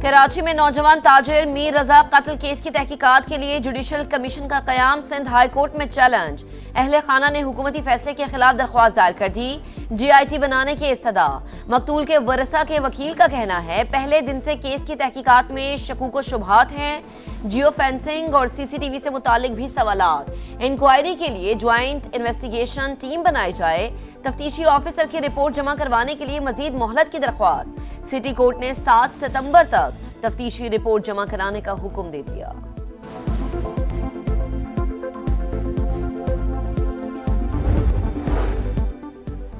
कराची में नौजवान ताजिर मीर रजा कत्ल केस की तहकीकात के लिए जुडिशल कमीशन का कयाम, सिंध हाई कोर्ट में चैलेंज। अहले खाना ने हुकूमती फैसले के खिलाफ दरख्वास्त दायर कर दी, GIT बनाने की इस्तदा। मकतूल के वरसा के वकील का कहना है पहले दिन से केस की तहकीकात में शकूक व शुबहात हैं। जियो फेंसिंग और CCTV से मुतालिक भी सवालात। इंक्वायरी के लिए ज्वाइंट इन्वेस्टिगेशन टीम बनाई जाए। तफ्तीशी ऑफिसर की रिपोर्ट जमा करवाने के लिए मजीद मोहलत की दरख्वास्त। सिटी कोर्ट ने 7 सितंबर तक तफ्तीशी रिपोर्ट जमा कराने का हुक्म दे दिया।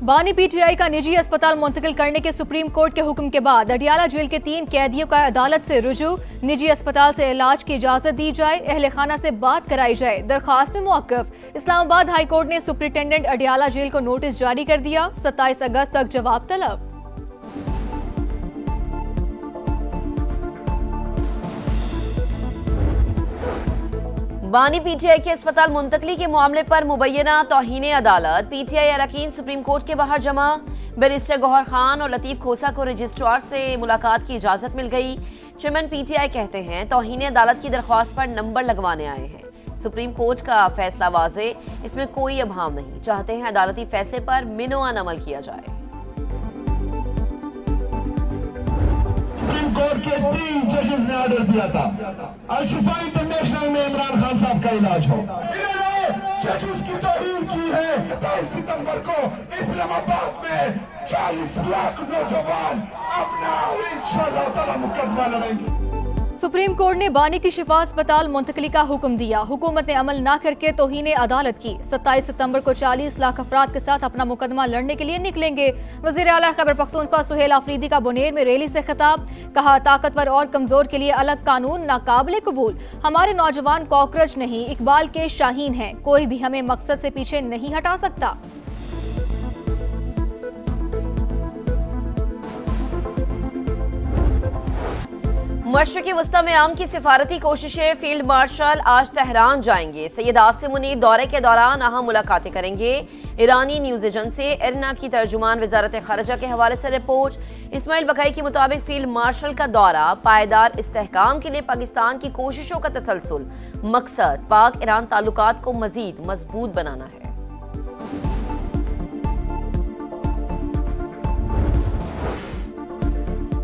बानी PTI का निजी अस्पताल मुंतकिल करने के सुप्रीम कोर्ट के हुक्म के बाद अडियाला जेल के 3 कैदियों का अदालत से रुजू। निजी अस्पताल से इलाज की इजाजत दी जाए, अहले खाना से बात कराई जाए, दरखास्त में मौकफ। इस्लामाबाद हाई कोर्ट ने सुप्रिंटेंडेंट अडियाला जेल को नोटिस जारी कर दिया, 27 अगस्त तक जवाब तलब। बानी PTI के अस्पताल मुंतकली के मामले पर मुबैना तौहीन अदालत। PTI अरकान सुप्रीम कोर्ट के बाहर जमा। बैरिस्टर गौहर खान और लतीफ खोसा को रजिस्ट्रार से मुलाकात की इजाजत मिल गई। चेयरमैन PTI कहते हैं तौहीन अदालत की दरख्वास्त पर नंबर लगवाने आए हैं। सुप्रीम कोर्ट का फैसला वाज़े, इसमें कोई अभाव नहीं। चाहते हैं अदालती फैसले पर मिनोअन अमल किया जाए। सुप्रीम कोर्ट के 3 जजेस ने ऑर्डर दिया था अल-शिफा इंटरनेशनल में इमरान खान साहब का इलाज हो। इन्होंने जजेस की तौहीन की है। 27 सितंबर को इस्लामाबाद में 40 लाख नौजवान अपना इंशाअल्लाह ताला मुकदमा लड़ेंगे। सुप्रीम कोर्ट ने बानी की शिफा अस्पताल मुंतकली का हुक्म दिया। हुकूमत ने अमल न करके तौहीन अदालत की। 27 सितंबर को 40 लाख अफराद के साथ अपना मुकदमा लड़ने के लिए निकलेंगे। वज़ीर आला खैबर पख्तूनख्वा सुहेल आफरीदी का बुनेर में रैली से खिताब। कहा ताकतवर और कमजोर के लिए अलग कानून नाकाबिले कबूल। हमारे नौजवान कॉकरोच नहीं, इकबाल के शाहीन हैं। कोई भी हमें मकसद से पीछे नहीं हटा सकता। मशरक़ी वस्ता में आम की सिफारती कोशिशें। फील्ड मार्शल आज तेहरान जाएंगे। सैयद आसिम मुनीर दौरे के दौरान अहम मुलाकातें करेंगे। ईरानी न्यूज़ एजेंसी इरना की तर्जुमान वजारत खारजा के हवाले से रिपोर्ट। इस्माइल बकाई के मुताबिक फील्ड मार्शल का दौरा पायदार इस्तेहकाम के लिए पाकिस्तान की कोशिशों का तसलसल। मकसद पाक ईरान ताल्लुकात को मजीद मजबूत बनाना है।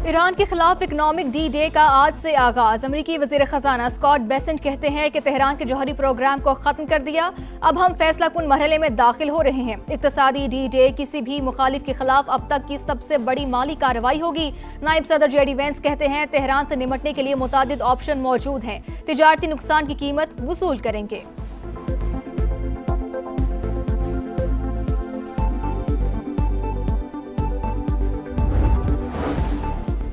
ईरान के खिलाफ इकनॉमिक D-Day का आज से आगाज। अमरीकी वजीर खजाना स्कॉट बेसेंट कहते हैं कि तेहरान के जौहरी प्रोग्राम को खत्म कर दिया, अब हम फैसला कुन मरहले में दाखिल हो रहे हैं। इक्तसादी D-Day किसी भी मुखालिफ के खिलाफ अब तक की सबसे बड़ी माली कार्रवाई होगी। नायब सदर JD वेंस कहते हैं तेहरान से निमटने के लिए मुतादिद ऑप्शन मौजूद हैं, तिजारती नुकसान की कीमत वसूल करेंगे।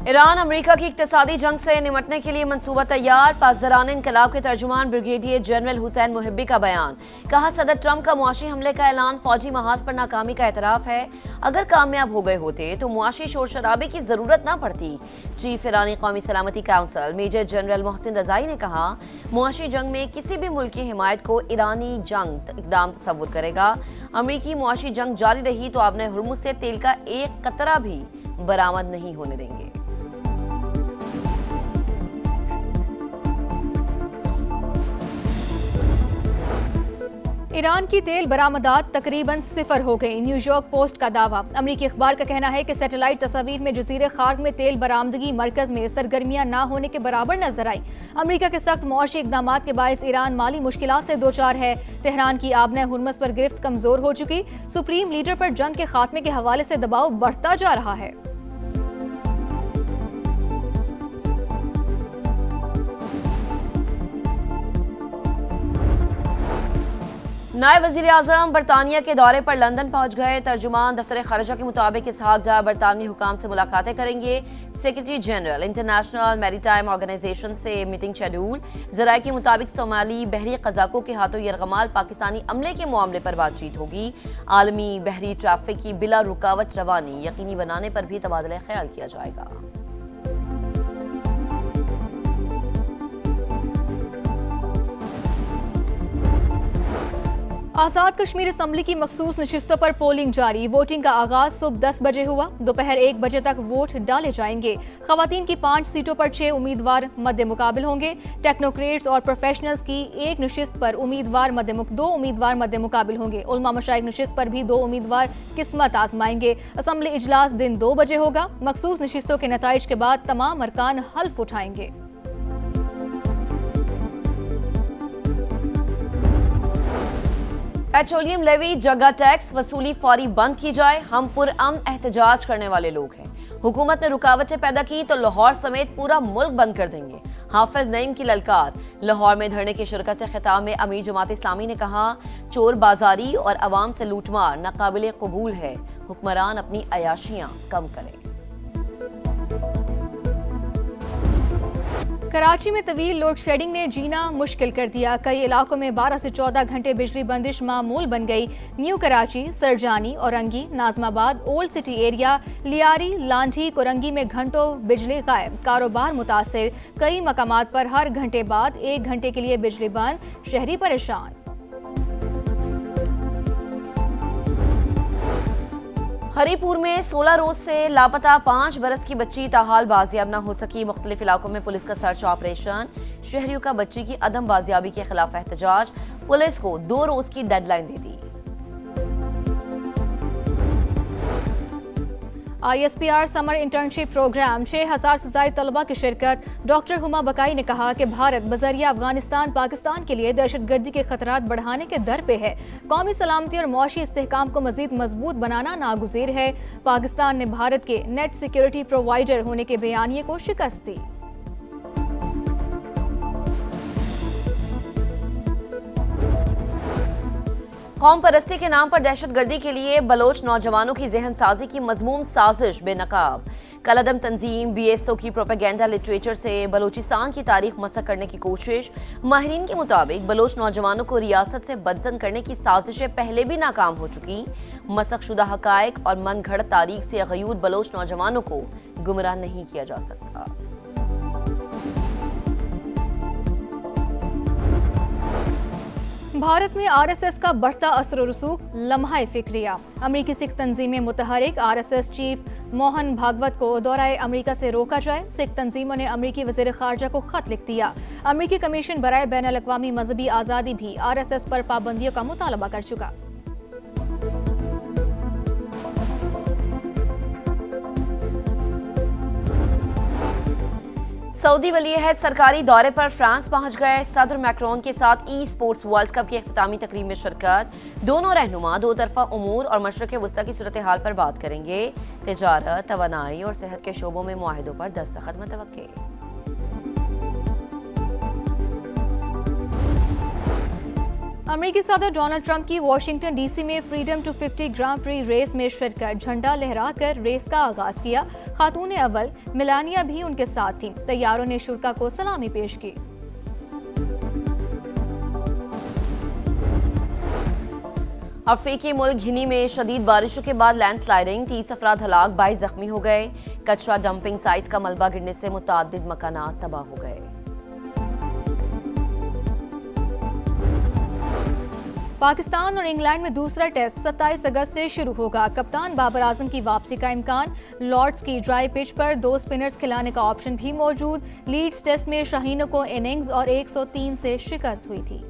ईरान अमेरिका की इक्तिसादी जंग से निमटने के लिए मंसूबा तैयार। पासदारान इनकलाब के तर्जुमान ब्रिगेडियर जनरल हुसैन मुहिब्बी का बयान। कहा सदर ट्रंप का मुआशी हमले का ऐलान फौजी महाज पर नाकामी का एतराफ है। अगर कामयाब हो गए होते तो मुआशी शोर शराबे की जरूरत ना पड़ती। चीफ ईरानी कौमी सलामती काउंसिल मेजर जनरल मोहसिन रजाई ने कहा मुआशी जंग में किसी भी मुल्क की हिमायत को ईरानी जंग इकदाम तस्वुर करेगा। अमरीकी मुआशी जंग जारी रही तो आपने हुर्मुज से तेल का एक कतरा भी बरामद नहीं होने देंगे। ईरान की तेल बरामदात तकरीबन 0 हो गई। न्यूयॉर्क पोस्ट का दावा। अमरीकी अखबार का कहना है कि सैटेलाइट तस्वीर में जजीरे खार्क में तेल बरामदगी मरकज में सरगर्मियां ना होने के बराबर नजर आई। अमरीका के सख्त मुआशी इकदामात के बायस ईरान माली मुश्किलात से दो चार है। तेहरान की आबना हुर्मुज पर गिरफ्त कमजोर हो चुकी। सुप्रीम लीडर पर जंग के खात्मे के हवाले से दबाव बढ़ता जा रहा है। नायब वज़ीर आज़म बरतानिया के दौरे पर लंदन पहुंच गए। तर्जुमान दफ्तर खारजा के मुताबिक इसहाक डार बरतानवी हुकाम से मुलाकातें करेंगे। Secretary general international maritime organisation से मीटिंग शेड्यूल। ज़राए के मुताबिक सोमाली बहरी कज़ाकों के हाथों यरगमाल पाकिस्तानी अमले के मामले पर बातचीत होगी। आलमी बहरी ट्रैफिक की बिला रुकावट रवानी यकीनी बनाने पर भी तबादला ख्याल किया जाएगा। आजाद कश्मीर असम्बली की मखसूस नशिस्तों पर पोलिंग जारी। वोटिंग का आगाज सुबह 10 बजे हुआ। दोपहर 1 बजे तक वोट डाले जाएंगे। खवातीन की 5 सीटों पर 6 उम्मीदवार मद्दे मुकाबिल होंगे। टेक्नोक्रेट्स और प्रोफेशनल्स की 1 नशिस्त पर 2 उम्मीदवार मद्दे मुकाबिल होंगे। उलमा मशाइख नशिस्त पर भी 2 उम्मीदवार किस्मत आजमाएंगे। असम्बली इजलास दिन 2 बजे होगा। मखसूस नशिस्तों के नताइज के बाद तमाम अरकान हल्फ उठाएंगे। पेट्रोलियम लेवी, जगह टैक्स वसूली फौरी बंद की जाए। हम पुरअमन एहतजाज करने वाले लोग हैं। हुकूमत ने रुकावटें पैदा की तो लाहौर समेत पूरा मुल्क बंद कर देंगे। हाफिज नईम की ललकार। लाहौर में धरने की शिरकत से खिताब में अमीर जमात इस्लामी ने कहा, चोर बाजारी और अवाम से लूटमार नाकाबिले कबूल है। हुक्मरान अपनी अयाशियां कम करें। कराची में तवील लोड शेडिंग ने जीना मुश्किल कर दिया। कई इलाकों में 12 से 14 घंटे बिजली बंदिश मामूल बन गई। New Karachi, Surjani, Orangi, Nazimabad, old city area, Lyari, Landhi, Korangi में घंटों बिजली गायब। कारोबार मुतासिर। कई मकामात पर हर घंटे बाद 1 घंटे के लिए बिजली बंद। शहरी परेशान। हरीपुर में 16 रोज से लापता 5 बरस की बच्ची ताहाल बाजियाब न हो सकी। मुख्तलिफ इलाकों में पुलिस का सर्च ऑपरेशन। शहरियों का बच्ची की अदम बाजियाबी के खिलाफ एहतजाज। पुलिस को 2 रोज की डेडलाइन दे दी। ISPR समर इंटर्नशिप प्रोग्राम, 6000 से ज्यादा तलबा की शिरकत। डॉक्टर हुमा बकाई ने कहा कि भारत बजरिया अफगानिस्तान पाकिस्तान के लिए दहशतगर्दी के खतरात बढ़ाने के दर पे है। कौमी सलामती और मुआशी इस्तेहकाम को मजीद मजबूत बनाना नागुज़ीर है। पाकिस्तान ने भारत के नेट सिक्योरिटी प्रोवाइडर होने के बयानिए को शिकस्त दी। कौम परस्ती के नाम पर दहशतगर्दी के लिए बलोच नौजवानों की जहन साजी की मजमूम साजिश बेनकाब। कलअदम तंजीम BSO की प्रोपेगेंडा लिटरेचर से बलोचिस्तान की तारीख मसक करने की कोशिश। माहिरीन के मुताबिक बलोच नौजवानों को रियासत से बदजन करने की साजिशें पहले भी नाकाम हो चुकी। मसक शुदा हकायक और मन घड़त तारीख से गयूर बलोच नौजवानों को गुमराह नहीं किया जा सकता। भारत में RSS का बढ़ता असर रसूख, लम्हा फिक्रिया। अमरीकी सिख तंजीमें मुतहरिक। RSS चीफ मोहन भागवत को दौराए अमरीका से रोका जाए। सिख तंजीमों ने अमरीकी वज़ीर ख़ारजा को खत लिख दिया। अमरीकी कमीशन बराए बैनुल अक़वामी मजहबी आज़ादी भी RSS पर पाबंदियों का मुतालबा कर चुका। सऊदी वली अहद सरकारी दौरे पर फ्रांस पहुंच गए। सदर मैक्रोन के साथ स्पोर्ट्स वर्ल्ड कप की इख्तितामी तकरीब में शिरकत। दोनों रहनुमा 2 तरफा उमूर और मशरक़ वस्ता की सूरत हाल पर बात करेंगे। तिजारत, तवानाई और सेहत के शोबों में मुआहिदों पर दस्तखत मुतवक्के। अमेरिकी सदर डोनाल्ड ट्रंप की वाशिंगटन DC में freedom to 50 grand prix race में शिरकत। झंडा लहराकर रेस का आगाज किया। खातून अव्वल मेलानिया भी उनके साथ थीं। तैयारों ने शुरा को सलामी पेश की। अफ्रीकी मुल्क घिनी में शदीद बारिशों के बाद लैंडस्लाइडिंग, 30 अफराद हलाक, 22 जख्मी हो गए। कचरा डंपिंग साइट का मलबा गिरने से मुताद्दिद मकानात तबाह हो गए। पाकिस्तान और इंग्लैंड में दूसरा टेस्ट 27 अगस्त से शुरू होगा। कप्तान बाबर आजम की वापसी का इम्कान। लॉर्ड्स की ड्राई पिच पर 2 स्पिनर्स खिलाने का ऑप्शन भी मौजूद। लीड्स टेस्ट में शाहीनों को इनिंग्स और 103 से शिकस्त हुई थी।